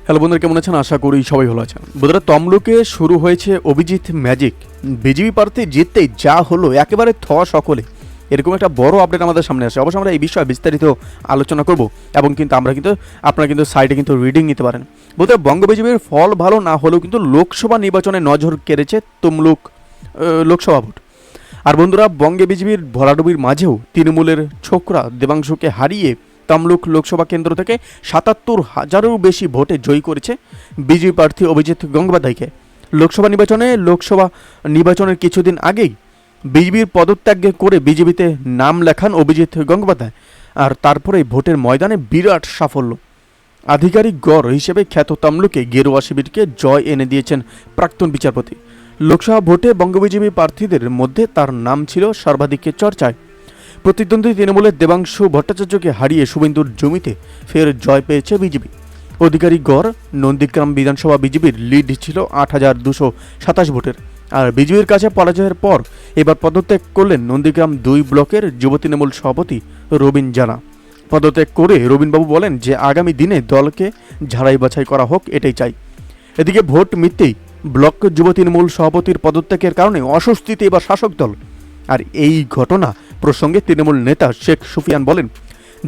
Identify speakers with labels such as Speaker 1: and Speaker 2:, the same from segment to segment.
Speaker 1: Hello বন্ধুরা, কেমন আছেন? আশা করি সবাই ভালো আছেন। বন্ধুরা, তমলুকে শুরু হয়েছে অভিজিৎ ম্যাজিক। বিজেপি প্রার্থী জিততেই যা হলো একেবারে সকলে, এরকম একটা বড় আপডেট আমাদের সামনে আসে। অবশ্যই আমরা এই বিষয়ে বিস্তারিত আলোচনা করব এবং আপনারা কিন্তু সাইডে কিন্তু রিডিং নিতে পারেন। বন্ধুরা, বঙ্গ বিজেপির ফল ভালো না হলেও কিন্তু লোকসভা নির্বাচনে নজর কেড়েছে তমলুক লোকসভা ভোট। আর বন্ধুরা, বঙ্গে বিজেপির ভরাডুবির মাঝেও তৃণমূলের ছোকরা দেবাংশুকে হারিয়ে তমলুক লোকসভা কেন্দ্র থেকে ৭৭,০০০-এরও বেশি ভোটে জয়ী করেছে বিজেপি প্রার্থী অভিজিৎ গঙ্গোপাধ্যায়কে। লোকসভা নির্বাচনের কিছুদিন আগেই বিজেপির পদত্যাগ করে বিজেপিতে নাম লেখান অভিজিৎ গঙ্গোপাধ্যায়। আর তারপরে ভোটের ময়দানে বিরাট সাফল্য। আধিকারিক গড় হিসেবে খ্যাত তমলুকে গেরুয়া শিবিরকে জয় এনে দিয়েছেন প্রাক্তন বিচারপতি। লোকসভা ভোটে বঙ্গ বিজেপি প্রার্থীদের মধ্যে তার নাম ছিল সর্বাধিক চর্চায়। প্রতিদ্বন্দ্বী তৃণমূলের দেবাংশু ভট্টাচার্যকে হারিয়ে শুভেন্দুর জমিতে ফের জয় পেয়েছে বিজেপি। অধিকারী গড় নন্দীগ্রাম বিধানসভা বিজেপির লিড ছিল ৮,২২৭ ভোটের। আর বিজেপির কাছে পরাজয়ের পর এবার পদত্যাগ করলেন নন্দীগ্রাম ২ ব্লকের যুব তৃণমূল সভাপতি রবিন জানা। পদত্যাগ করে রবিনবাবু বলেন যে আগামী দিনে দলকে ঝাড়াই বাছাই করা হোক, এটাই চাই। এদিকে ভোট মিটতেই ব্লক যুব তৃণমূল সভাপতির পদত্যাগের কারণে অস্বস্তিতে এবার শাসক দল। আর এই ঘটনা প্রসঙ্গে তৃণমূল নেতা শেখ সুফিয়ান বলেন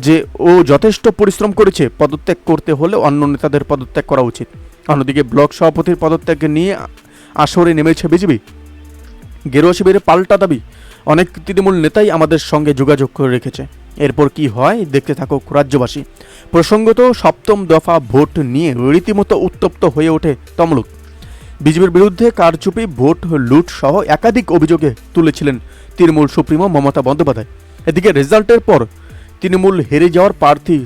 Speaker 1: যে ও যথেষ্ট পরিশ্রম করেছে, পদত্যাগ করতে হলে অন্য নেতাদের পদত্যাগ করা উচিত। অন্যদিকে ব্লক সভাপতির পদত্যাগ নিয়ে আসরে নেমেছে বিজেপি। গেরুয়া শিবিরে পাল্টা দাবি, অনেক তৃণমূল নেতাই আমাদের সঙ্গে যোগাযোগ করে রেখেছে, এরপর কি হয় দেখতে থাকুক রাজ্যবাসী। প্রসঙ্গত, সপ্তম দফা ভোট নিয়ে রীতিমতো উত্তপ্ত হয়ে ওঠে তমলুক। বিজেপির বিরুদ্ধে কারচুপি, ভোট লুট সহ একাধিক অভিযোগে তুলেছিলেন তৃণমূল সুপ্রিমো মমতা বন্দ্যোপাধ্যায়। এদিকে রেজাল্টের পর তৃণমূল হেরে যাওয়ার প্রার্থী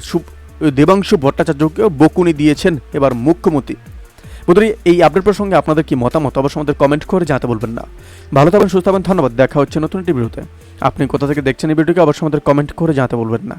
Speaker 1: দেবাংশু ভট্টাচার্যকেও বকুনি দিয়েছেন এবার মুখ্যমন্ত্রী। বন্ধুরা, এই আপডেট প্রসঙ্গে আপনাদের কি মতামত অবশ্যই আমাদের কমেন্ট করে জানাতে বলবেন না। ভালো থাকবেন, সুস্থ থাকবেন, ধন্যবাদ। দেখা হচ্ছে নতুন একটি ভিডিওতে। আপনি কোথা থেকে দেখছেন এই ভিডিওকে অবশ্যই আমাদের কমেন্ট করে জানাতে বলবেন না।